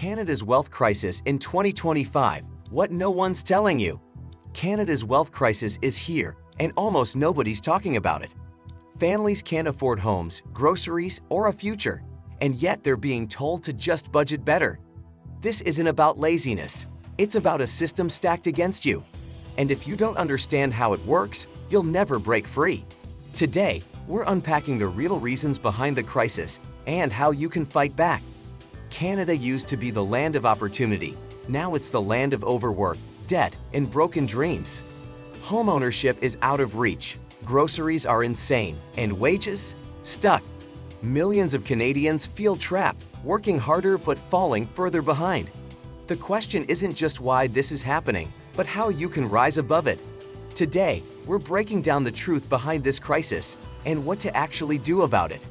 Canada's wealth crisis in 2025, what no one's telling you. Canada's wealth crisis is here, and almost nobody's talking about it. Families can't afford homes, groceries, or a future, and yet they're being told to just budget better. This isn't about laziness, it's about a system stacked against you. And if you don't understand how it works, you'll never break free. Today, we're unpacking the real reasons behind the crisis and how you can fight back. Canada used to be the land of opportunity. Now it's the land of overwork, debt, and broken dreams. Homeownership is out of reach, groceries are insane, and wages? Stuck. Millions of Canadians feel trapped, working harder but falling further behind. The question isn't just why this is happening, but how you can rise above it. Today, we're breaking down the truth behind this crisis and what to actually do about it.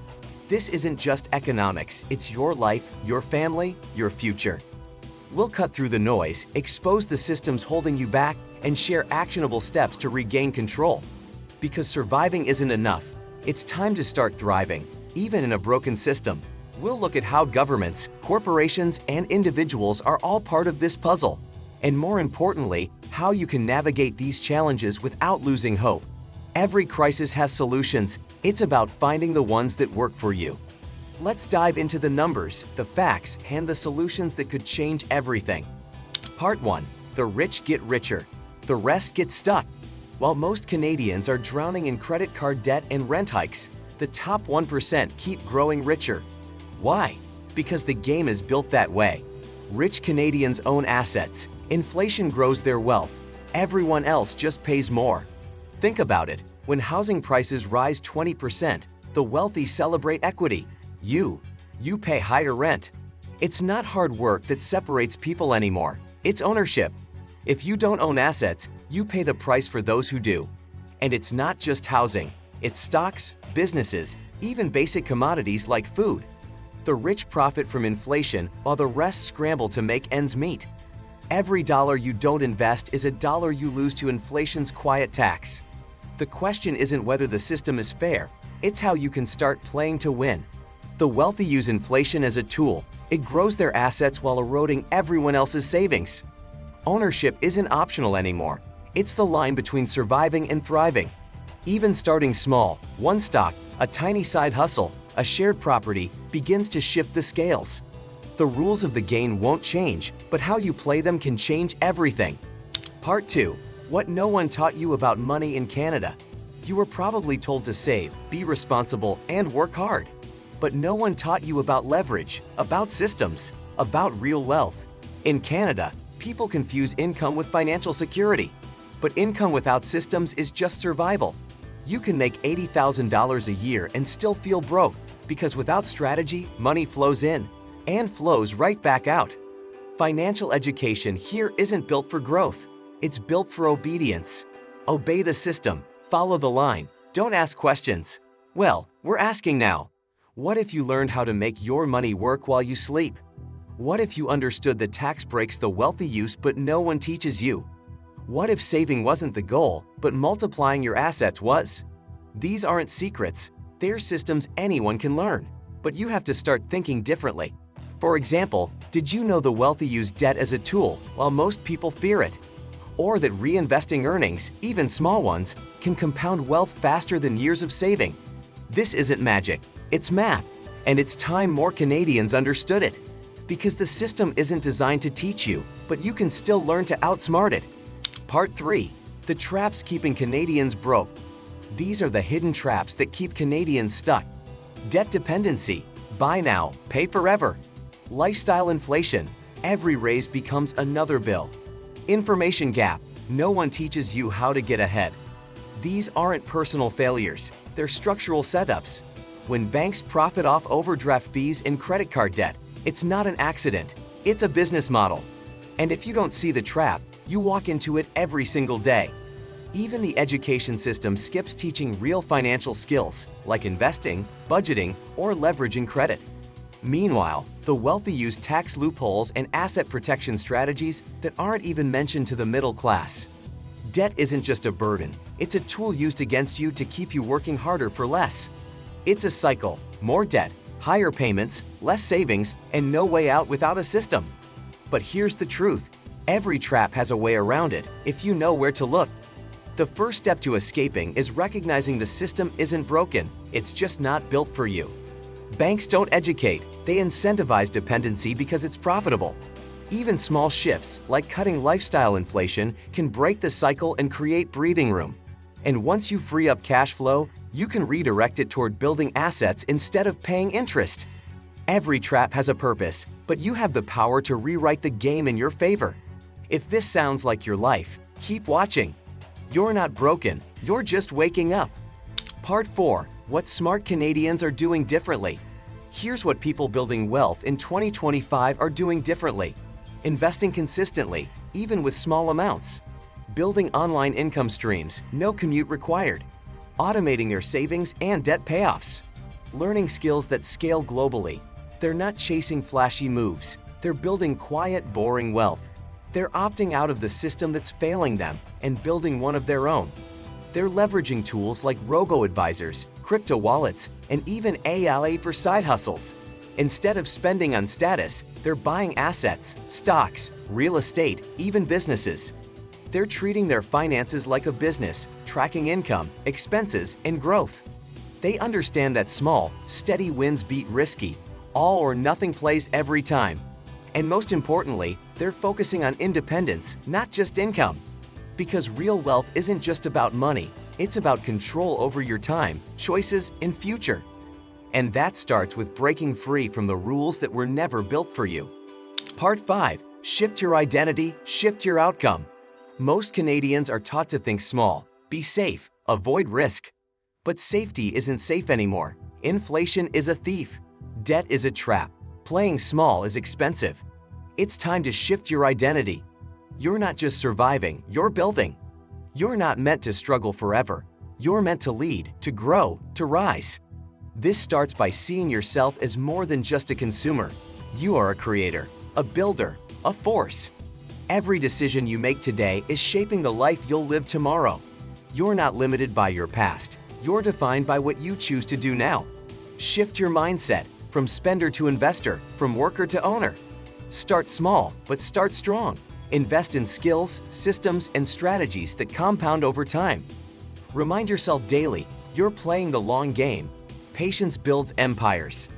This isn't just economics, it's your life, your family, your future. We'll cut through the noise, expose the systems holding you back, and share actionable steps to regain control. Because surviving isn't enough, it's time to start thriving, even in a broken system. We'll look at how governments, corporations, and individuals are all part of this puzzle. And more importantly, how you can navigate these challenges without losing hope. Every crisis has solutions. It's about finding the ones that work for you. Let's dive into the numbers, the facts, and the solutions that could change everything. Part 1. The rich get richer. The rest get stuck. While most Canadians are drowning in credit card debt and rent hikes, the top 1% keep growing richer. Why? Because the game is built that way. Rich Canadians own assets. Inflation grows their wealth. Everyone else just pays more. Think about it. When housing prices rise 20%, the wealthy celebrate equity. You pay higher rent. It's not hard work that separates people anymore. It's ownership. If you don't own assets, you pay the price for those who do. And it's not just housing. It's stocks, businesses, even basic commodities like food. The rich profit from inflation while the rest scramble to make ends meet. Every dollar you don't invest is a dollar you lose to inflation's quiet tax. The question isn't whether the system is fair, it's how you can start playing to win. The wealthy use inflation as a tool. It grows their assets while eroding everyone else's savings. Ownership isn't optional anymore. It's the line between surviving and thriving. Even starting small, one stock, a tiny side hustle, a shared property begins to shift the scales. The rules of the game won't change, but how you play them can change everything. Part 2. What no one taught you about money in Canada. You were probably told to save, be responsible, and work hard. But no one taught you about leverage, about systems, about real wealth. In Canada, people confuse income with financial security. But income without systems is just survival. You can make $80,000 a year and still feel broke, because without strategy, money flows in and flows right back out. Financial education here isn't built for growth. It's built for obedience. Obey the system, follow the line, don't ask questions. Well, we're asking now. What if you learned how to make your money work while you sleep? What if you understood the tax breaks the wealthy use but no one teaches you? What if saving wasn't the goal, but multiplying your assets was? These aren't secrets. They're systems anyone can learn. But you have to start thinking differently. For example, did you know the wealthy use debt as a tool while most people fear it? Or that reinvesting earnings, even small ones, can compound wealth faster than years of saving? This isn't magic, it's math, and it's time more Canadians understood it. Because the system isn't designed to teach you, but you can still learn to outsmart it. Part 3. The traps keeping Canadians broke. These are the hidden traps that keep Canadians stuck. Debt dependency, buy now, pay forever. Lifestyle inflation, every raise becomes another bill. Information gap, no one teaches you how to get ahead. These aren't personal failures, they're structural setups. When banks profit off overdraft fees and credit card debt, it's not an accident, it's a business model. And if you don't see the trap, you walk into it every single day. Even the education system skips teaching real financial skills, like investing, budgeting, or leveraging credit. Meanwhile, the wealthy use tax loopholes and asset protection strategies that aren't even mentioned to the middle class. Debt isn't just a burden, it's a tool used against you to keep you working harder for less. It's a cycle: more debt, higher payments, less savings, and no way out without a system. But here's the truth. Every trap has a way around it if you know where to look. The first step to escaping is recognizing the system isn't broken, it's just not built for you. Banks don't educate, they incentivize dependency because it's profitable. Even small shifts, like cutting lifestyle inflation, can break the cycle and create breathing room. And once you free up cash flow, you can redirect it toward building assets instead of paying interest. Every trap has a purpose, but you have the power to rewrite the game in your favor. If this sounds like your life, keep watching. You're not broken, you're just waking up. Part 4. What smart Canadians are doing differently. Here's what people building wealth in 2025 are doing differently. Investing consistently, even with small amounts. Building online income streams, no commute required. Automating their savings and debt payoffs. Learning skills that scale globally. They're not chasing flashy moves. They're building quiet, boring wealth. They're opting out of the system that's failing them and building one of their own. They're leveraging tools like robo-advisors, crypto wallets, and even AI for side hustles. Instead of spending on status, they're buying assets, stocks, real estate, even businesses. They're treating their finances like a business, tracking income, expenses, and growth. They understand that small, steady wins beat risky, all or nothing plays every time. And most importantly, they're focusing on independence, not just income. Because real wealth isn't just about money, it's about control over your time, choices, and future. And that starts with breaking free from the rules that were never built for you. Part 5. Shift your identity, shift your outcome. Most Canadians are taught to think small, be safe, avoid risk. But safety isn't safe anymore. Inflation is a thief. Debt is a trap. Playing small is expensive. It's time to shift your identity. You're not just surviving, you're building. You're not meant to struggle forever. You're meant to lead, to grow, to rise. This starts by seeing yourself as more than just a consumer. You are a creator, a builder, a force. Every decision you make today is shaping the life you'll live tomorrow. You're not limited by your past. You're defined by what you choose to do now. Shift your mindset from spender to investor, from worker to owner. Start small, but start strong. Invest in skills, systems, and strategies that compound over time. Remind yourself daily, you're playing the long game. Patience builds empires.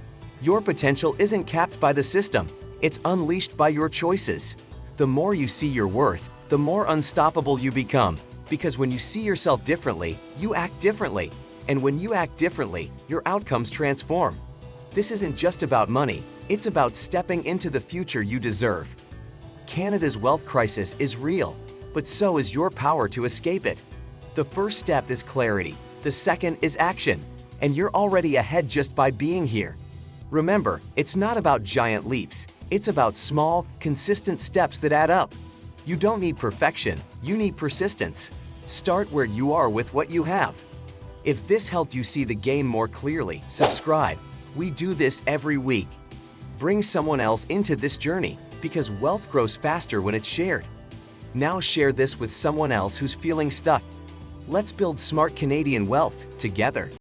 Your potential isn't capped by the system, it's unleashed by your choices. The more you see your worth, the more unstoppable you become. Because when you see yourself differently, you act differently. And when you act differently, your outcomes transform. This isn't just about money, it's about stepping into the future you deserve. Canada's wealth crisis is real, but so is your power to escape it. The first step is clarity, the second is action, and you're already ahead just by being here. Remember, it's not about giant leaps, it's about small, consistent steps that add up. You don't need perfection, you need persistence. Start where you are with what you have. If this helped you see the game more clearly, subscribe. We do this every week. Bring someone else into this journey, because wealth grows faster when it's shared. Now share this with someone else who's feeling stuck. Let's build smart Canadian wealth together.